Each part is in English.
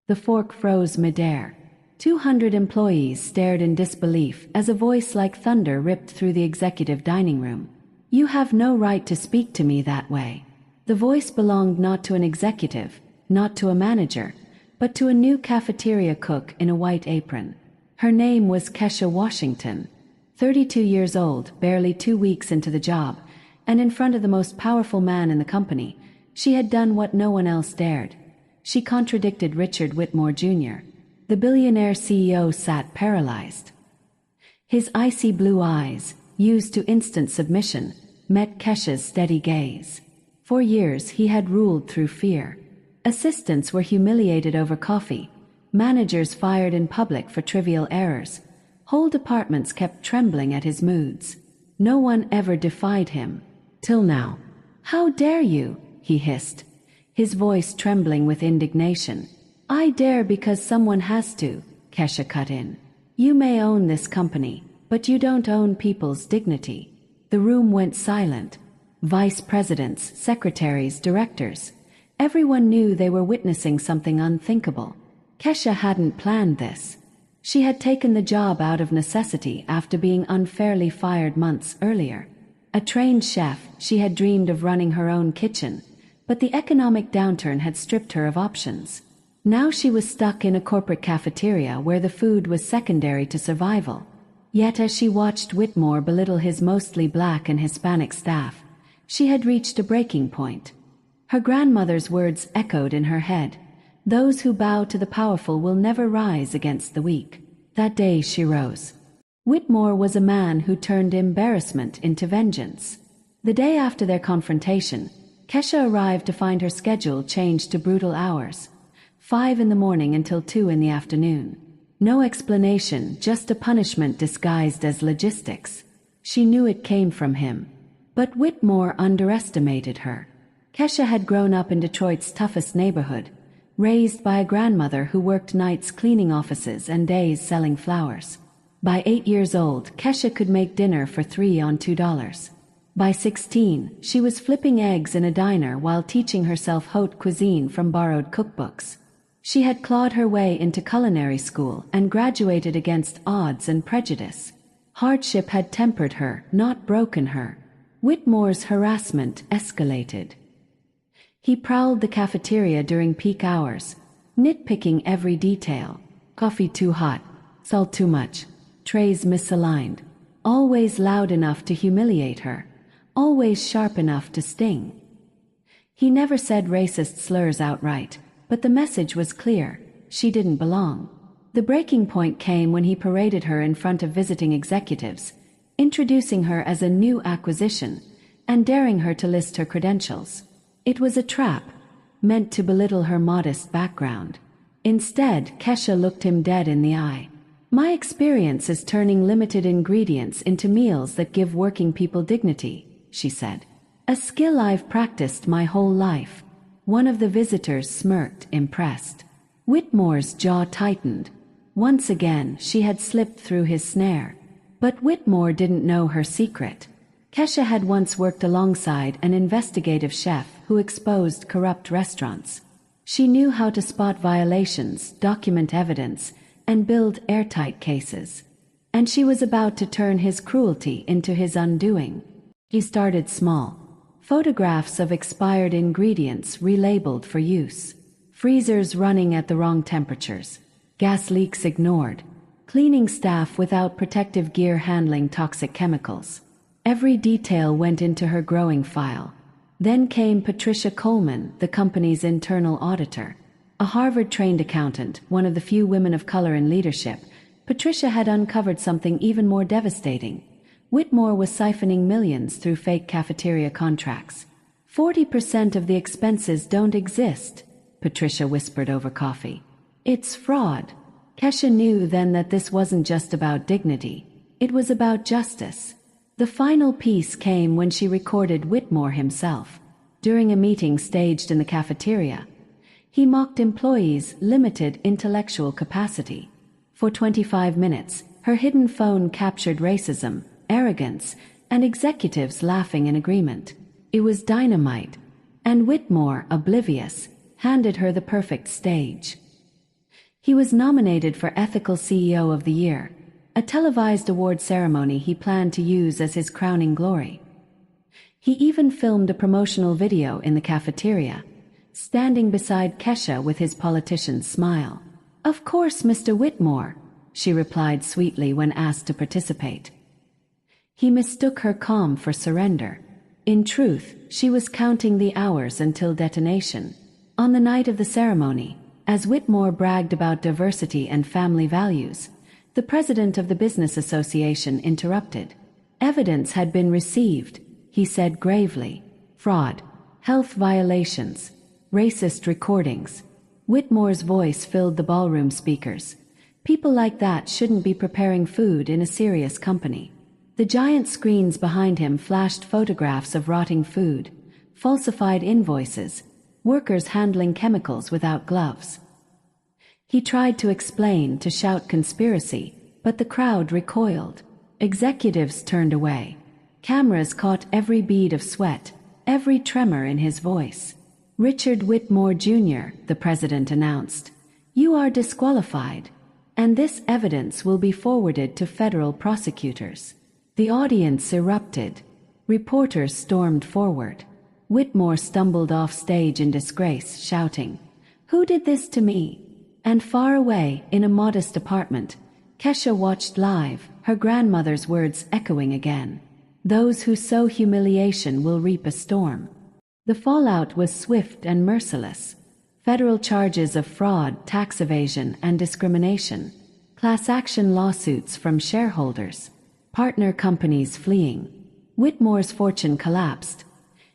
The fork froze midair. 200 employees stared in disbelief as a voice like thunder ripped through the executive dining room. "You have no right to speak to me that way." The voice belonged not to an executive, not to a manager, but to a new cafeteria cook in a white apron. Her name was Kesha Washington, 32 years old, barely 2 weeks into the job, and in front of the most powerful man in the company, she had done what no one else dared. She contradicted Richard Whitmore Jr. The billionaire CEO sat paralyzed. His icy blue eyes, used to instant submission, met Kesha's steady gaze. For years he had ruled through fear. Assistants were humiliated over coffee, managers fired in public for trivial errors, whole departments kept trembling at his moods. No one ever defied him. Till now. "How dare you?" he hissed, his voice trembling with indignation. "I dare because someone has to," Kesha cut in. "You may own this company, but you don't own people's dignity." The room went silent. Vice presidents, secretaries, directors. Everyone knew they were witnessing something unthinkable. Kesha hadn't planned this. She had taken the job out of necessity after being unfairly fired months earlier. A trained chef, she had dreamed of running her own kitchen, but the economic downturn had stripped her of options. Now she was stuck in a corporate cafeteria where the food was secondary to survival. Yet as she watched Whitmore belittle his mostly black and Hispanic staff, she had reached a breaking point. Her grandmother's words echoed in her head. "Those who bow to the powerful will never rise against the weak." That day she rose. Whitmore was a man who turned embarrassment into vengeance. The day after their confrontation, Kesha arrived to find her schedule changed to brutal hours. 5 in the morning until 2 in the afternoon. No explanation, just a punishment disguised as logistics. She knew it came from him. But Whitmore underestimated her. Kesha had grown up in Detroit's toughest neighborhood, raised by a grandmother who worked nights cleaning offices and days selling flowers. By 8 years old, Kesha could make dinner for 3 on $2. By 16, she was flipping eggs in a diner while teaching herself haute cuisine from borrowed cookbooks. She had clawed her way into culinary school and graduated against odds and prejudice. Hardship had tempered her, not broken her. Whitmore's harassment escalated. He prowled the cafeteria during peak hours, nitpicking every detail. Coffee too hot, salt too much, trays misaligned. Always loud enough to humiliate her, always sharp enough to sting. He never said racist slurs outright, but the message was clear: she didn't belong. The breaking point came when he paraded her in front of visiting executives, introducing her as a new acquisition, and daring her to list her credentials. It was a trap, meant to belittle her modest background. Instead, Kesha looked him dead in the eye. "My experience is turning limited ingredients into meals that give working people dignity," she said. "A skill I've practiced my whole life." One of the visitors smirked, impressed. Whitmore's jaw tightened. Once again, she had slipped through his snare. But Whitmore didn't know her secret. Kesha had once worked alongside an investigative chef who exposed corrupt restaurants. She knew how to spot violations, document evidence, and build airtight cases. And she was about to turn his cruelty into his undoing. He started small. Photographs of expired ingredients relabeled for use. Freezers running at the wrong temperatures. Gas leaks ignored. Cleaning staff without protective gear handling toxic chemicals. Every detail went into her growing file. Then came Patricia Coleman, the company's internal auditor. A Harvard-trained accountant, one of the few women of color in leadership, Patricia had uncovered something even more devastating. Whitmore was siphoning millions through fake cafeteria contracts. 40% of the expenses don't exist, Patricia whispered over coffee. It's fraud. Kesha knew then that this wasn't just about dignity. It was about justice. The final piece came when she recorded Whitmore himself. During a meeting staged in the cafeteria, he mocked employees' limited intellectual capacity. For 25 minutes, her hidden phone captured racism, arrogance, and executives laughing in agreement. It was dynamite. And Whitmore, oblivious, handed her the perfect stage. He was nominated for Ethical CEO of the Year, a televised award ceremony he planned to use as his crowning glory. He even filmed a promotional video in the cafeteria, standing beside Kesha with his politician's smile. "Of course, Mr. Whitmore," she replied sweetly when asked to participate. He mistook her calm for surrender. In truth, she was counting the hours until detonation. On the night of the ceremony, as Whitmore bragged about diversity and family values, the president of the Business Association interrupted. Evidence had been received, he said gravely. Fraud, health violations, racist recordings. Whitmore's voice filled the ballroom speakers. People like that shouldn't be preparing food in a serious company. The giant screens behind him flashed photographs of rotting food, falsified invoices, workers handling chemicals without gloves. He tried to explain, to shout conspiracy, but the crowd recoiled. Executives turned away. Cameras caught every bead of sweat, every tremor in his voice. "Richard Whitmore Jr., the president announced, "you are disqualified, and this evidence will be forwarded to federal prosecutors." The audience erupted. Reporters stormed forward. Whitmore stumbled off stage in disgrace, shouting, "Who did this to me?" And far away, in a modest apartment, Kesha watched live, her grandmother's words echoing again. "Those who sow humiliation will reap a storm." The fallout was swift and merciless. Federal charges of fraud, tax evasion, and discrimination. Class action lawsuits from shareholders. Partner companies fleeing. Whitmore's fortune collapsed.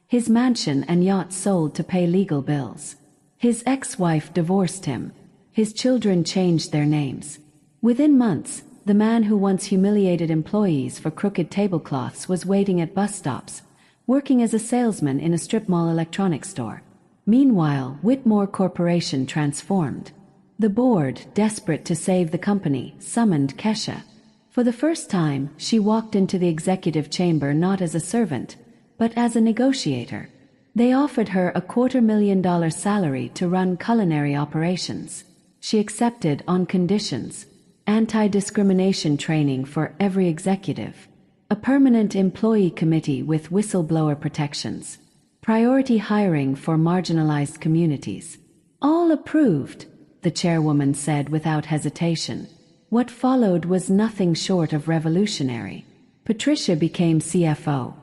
His mansion and yacht sold to pay legal bills. His ex-wife divorced him. His children changed their names. Within months, the man who once humiliated employees for crooked tablecloths was waiting at bus stops, working as a salesman in a strip mall electronics store. Meanwhile, Whitmore Corporation transformed. The board, desperate to save the company, summoned Kesha. For the first time, she walked into the executive chamber not as a servant, but as a negotiator. They offered her a $250,000 salary to run culinary operations. She accepted on conditions: anti-discrimination training for every executive, a permanent employee committee with whistleblower protections, priority hiring for marginalized communities. "All approved," the chairwoman said without hesitation. What followed was nothing short of revolutionary. Patricia became CFO.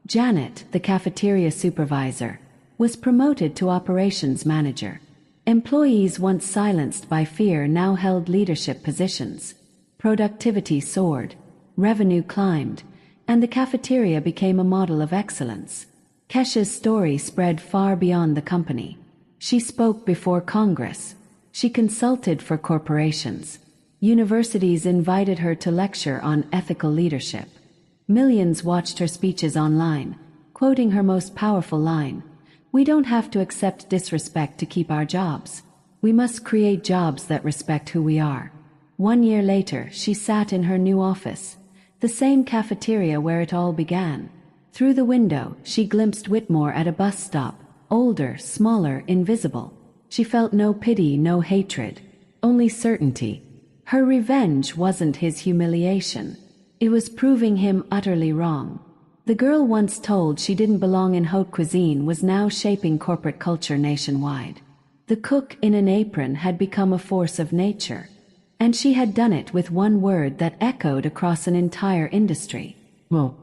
Janet, the cafeteria supervisor, was promoted to operations manager. Employees once silenced by fear now held leadership positions. Productivity soared, revenue climbed, and the cafeteria became a model of excellence. Kesha's story spread far beyond the company. She spoke before Congress. She consulted for corporations. Universities invited her to lecture on ethical leadership. Millions watched her speeches online, quoting her most powerful line: "We don't have to accept disrespect to keep our jobs. We must create jobs that respect who we are." 1 year later, she sat in her new office, the same cafeteria where it all began. Through the window, she glimpsed Whitmore at a bus stop, older, smaller, invisible. She felt no pity, no hatred, only certainty. Her revenge wasn't his humiliation. It was proving him utterly wrong. The girl once told she didn't belong in haute cuisine was now shaping corporate culture nationwide. The cook in an apron had become a force of nature. And she had done it with one word that echoed across an entire industry. Well,